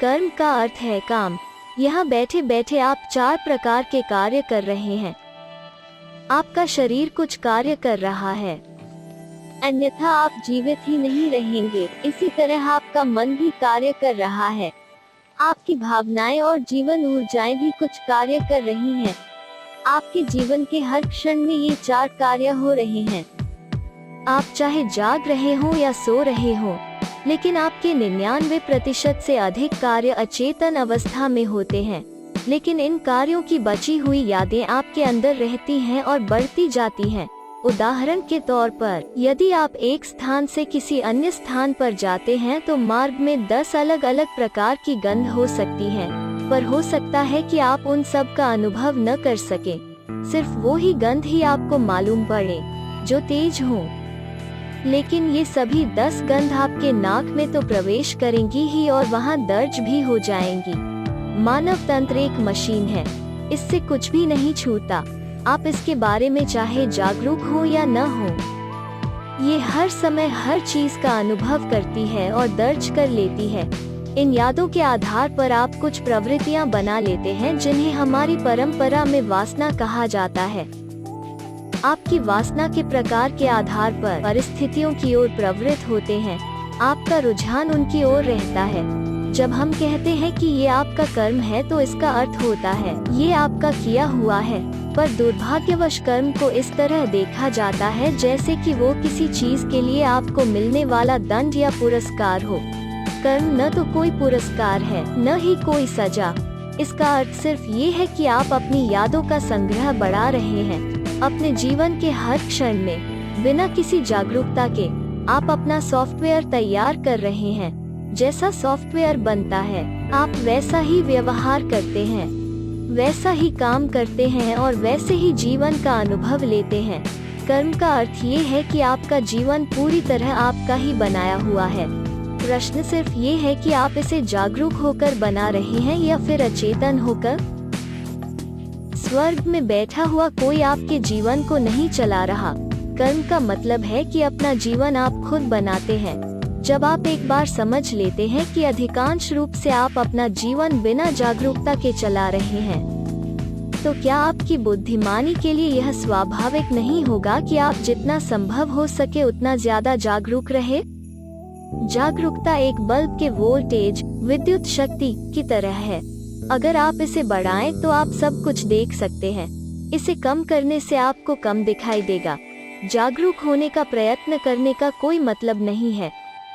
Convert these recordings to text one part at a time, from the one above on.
कर्म का अर्थ है काम। यहाँ बैठे बैठे आप 4 प्रकार के कार्य कर रहे हैं। आपका शरीर कुछ कार्य कर रहा है, अन्यथा आप जीवित ही नहीं रहेंगे। इसी तरह आपका मन भी कार्य कर रहा है। आपकी भावनाएं और जीवन ऊर्जाएं भी कुछ कार्य कर रही हैं। आपके जीवन के हर क्षण में ये 4 कार्य हो रहे हैं। आप चाहे जाग रहे हो या सो रहे हो, लेकिन आपके 99% से अधिक कार्य अचेतन अवस्था में होते हैं। लेकिन इन कार्यों की बची हुई यादें आपके अंदर रहती हैं और बढ़ती जाती हैं। उदाहरण के तौर पर, यदि आप एक स्थान से किसी अन्य स्थान पर जाते हैं तो मार्ग में 10 अलग अलग प्रकार की गंध हो सकती हैं, पर हो सकता है कि आप उन सब का अनुभव न कर सके। सिर्फ वो ही गंध ही आपको मालूम पड़े जो तेज हो। लेकिन ये सभी 10 गंध आपके नाक में तो प्रवेश करेंगी ही और वहाँ दर्ज भी हो जाएंगी। मानव तंत्र एक मशीन है, इससे कुछ भी नहीं छूटता। आप इसके बारे में चाहे जागरूक हो या न हो, ये हर समय हर चीज का अनुभव करती है और दर्ज कर लेती है। इन यादों के आधार पर आप कुछ प्रवृत्तियां बना लेते हैं, जिन्हें हमारी परंपरा में वासना कहा जाता है। आपकी वासना के प्रकार के आधार पर परिस्थितियों की ओर प्रवृत्त होते हैं। आपका रुझान उनकी ओर रहता है। जब हम कहते हैं कि ये आपका कर्म है तो इसका अर्थ होता है ये आपका किया हुआ है। पर दुर्भाग्यवश कर्म को इस तरह देखा जाता है जैसे कि वो किसी चीज के लिए आपको मिलने वाला दंड या पुरस्कार हो। कर्म न तो कोई पुरस्कार है, न ही कोई सजा। इसका अर्थ सिर्फ ये है कि आप अपनी यादों का संग्रह बढ़ा रहे हैं। अपने जीवन के हर क्षण में बिना किसी जागरूकता के आप अपना सॉफ्टवेयर तैयार कर रहे हैं। जैसा सॉफ्टवेयर बनता है, आप वैसा ही व्यवहार करते हैं, वैसा ही काम करते हैं और वैसे ही जीवन का अनुभव लेते हैं। कर्म का अर्थ ये है कि आपका जीवन पूरी तरह आपका ही बनाया हुआ है। प्रश्न सिर्फ ये है कि आप इसे जागरूक होकर बना रहे हैं या फिर अचेतन होकर। स्वर्ग में बैठा हुआ कोई आपके जीवन को नहीं चला रहा। कर्म का मतलब है कि अपना जीवन आप खुद बनाते हैं। जब आप एक बार समझ लेते हैं कि अधिकांश रूप से आप अपना जीवन बिना जागरूकता के चला रहे हैं, तो क्या आपकी बुद्धिमानी के लिए यह स्वाभाविक नहीं होगा कि आप जितना संभव हो सके उतना ज्यादा जागरूक रहे? जागरूकता एक बल्ब के वोल्टेज, विद्युत शक्ति की तरह है। अगर आप इसे बढ़ाएं तो आप सब कुछ देख सकते हैं। इसे कम करने से आपको कम दिखाई देगा। जागरूक होने का प्रयत्न करने का कोई मतलब नहीं है।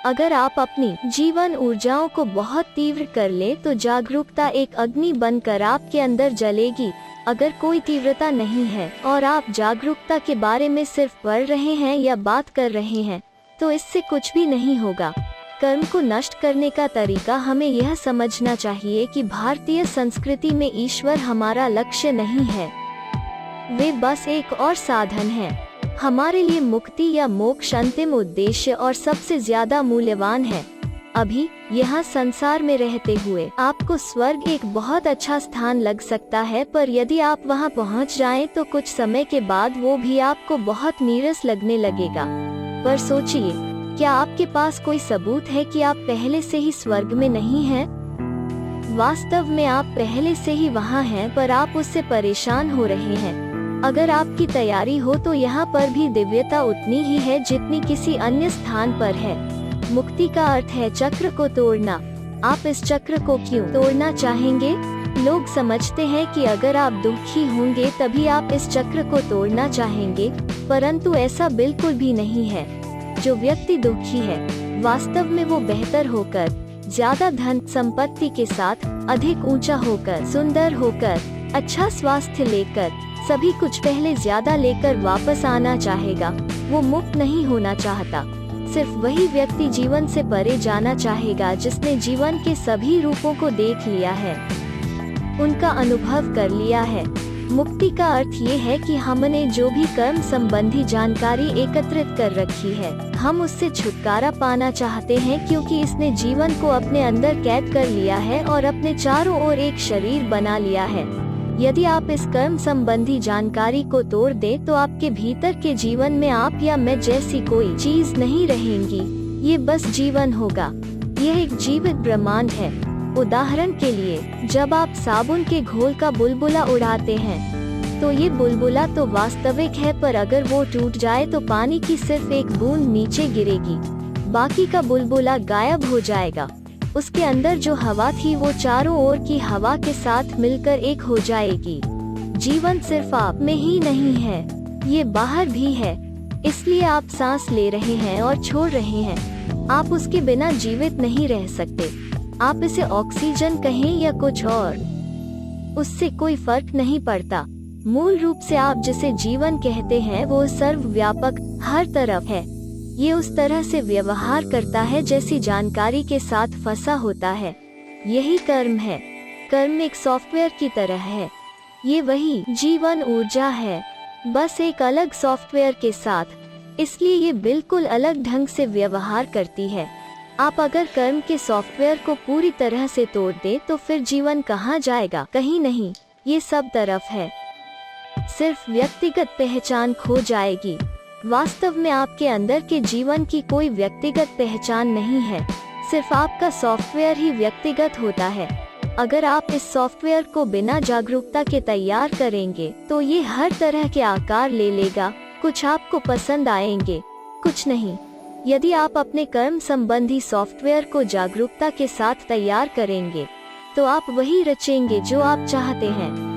अगर आप अपनी जीवन ऊर्जाओं को बहुत तीव्र कर ले तो जागरूकता एक अग्नि बनकर आपके अंदर जलेगी। अगर कोई तीव्रता नहीं है और आप जागरूकता के बारे में सिर्फ पढ़ रहे हैं या बात कर रहे हैं, तो इससे कुछ भी नहीं होगा। कर्म को नष्ट करने का तरीका हमें यह समझना चाहिए कि भारतीय संस्कृति में ईश्वर हमारा लक्ष्य नहीं है, वे बस एक और साधन है। हमारे लिए मुक्ति या मोक्ष अंतिम उद्देश्य और सबसे ज्यादा मूल्यवान है। अभी यहाँ संसार में रहते हुए आपको स्वर्ग एक बहुत अच्छा स्थान लग सकता है, पर यदि आप वहाँ पहुँच जाएं तो कुछ समय के बाद वो भी आपको बहुत नीरस लगने लगेगा। पर सोचिए, क्या आपके पास कोई सबूत है कि आप पहले से ही स्वर्ग में नहीं हैं? वास्तव में आप पहले से ही वहाँ हैं, पर आप उससे परेशान हो रहे हैं। अगर आपकी तैयारी हो तो यहाँ पर भी दिव्यता उतनी ही है जितनी किसी अन्य स्थान पर है। मुक्ति का अर्थ है चक्र को तोड़ना। आप इस चक्र को क्यों तोड़ना चाहेंगे? लोग समझते हैं कि अगर आप दुखी होंगे तभी आप इस चक्र को तोड़ना चाहेंगे, परंतु ऐसा बिल्कुल भी नहीं है। जो व्यक्ति दुखी है, वास्तव में वो बेहतर होकर, ज्यादा धन संपत्ति के साथ, अधिक ऊंचा होकर, सुंदर होकर, अच्छा स्वास्थ्य लेकर, सभी कुछ पहले ज्यादा लेकर वापस आना चाहेगा। वो मुक्त नहीं होना चाहता। सिर्फ वही व्यक्ति जीवन से परे जाना चाहेगा जिसने जीवन के सभी रूपों को देख लिया है, उनका अनुभव कर लिया है। मुक्ति का अर्थ ये है कि हमने जो भी कर्म संबंधी जानकारी एकत्रित कर रखी है, हम उससे छुटकारा पाना चाहते हैं, क्योंकि इसने जीवन को अपने अंदर कैद कर लिया है और अपने चारों ओर एक शरीर बना लिया है। यदि आप इस कर्म संबंधी जानकारी को तोड़ दें तो आपके भीतर के जीवन में आप या मैं जैसी कोई चीज नहीं रहेंगी। ये बस जीवन होगा। यह एक जीवित ब्रह्मांड है। उदाहरण के लिए, जब आप साबुन के घोल का बुलबुला उड़ाते हैं तो ये बुलबुला तो वास्तविक है, पर अगर वो टूट जाए तो पानी की सिर्फ एक बूंद नीचे गिरेगी, बाकी का बुलबुला गायब हो जाएगा। उसके अंदर जो हवा थी वो चारों ओर की हवा के साथ मिलकर एक हो जाएगी। जीवन सिर्फ आप में ही नहीं है, ये बाहर भी है। इसलिए आप सांस ले रहे हैं और छोड़ रहे हैं, आप उसके बिना जीवित नहीं रह सकते। आप इसे ऑक्सीजन कहें या कुछ और, उससे कोई फर्क नहीं पड़ता। मूल रूप से आप जिसे जीवन कहते हैं वो सर्वव्यापक, हर तरफ है। ये उस तरह से व्यवहार करता है जैसी जानकारी के साथ फंसा होता है। यही कर्म है। कर्म एक सॉफ्टवेयर की तरह है। ये वही जीवन ऊर्जा है, बस एक अलग सॉफ्टवेयर के साथ। इसलिए ये बिल्कुल अलग ढंग से व्यवहार करती है। आप अगर कर्म के सॉफ्टवेयर को पूरी तरह से तोड़ दें तो फिर जीवन कहाँ जाएगा? कहीं नहीं, ये सब तरफ है। सिर्फ व्यक्तिगत पहचान खो जाएगी। वास्तव में आपके अंदर के जीवन की कोई व्यक्तिगत पहचान नहीं है, सिर्फ आपका सॉफ्टवेयर ही व्यक्तिगत होता है। अगर आप इस सॉफ्टवेयर को बिना जागरूकता के तैयार करेंगे तो ये हर तरह के आकार ले लेगा। कुछ आपको पसंद आएंगे, कुछ नहीं। यदि आप अपने कर्म संबंधी सॉफ्टवेयर को जागरूकता के साथ तैयार करेंगे तो आप वही रचेंगे जो आप चाहते हैं।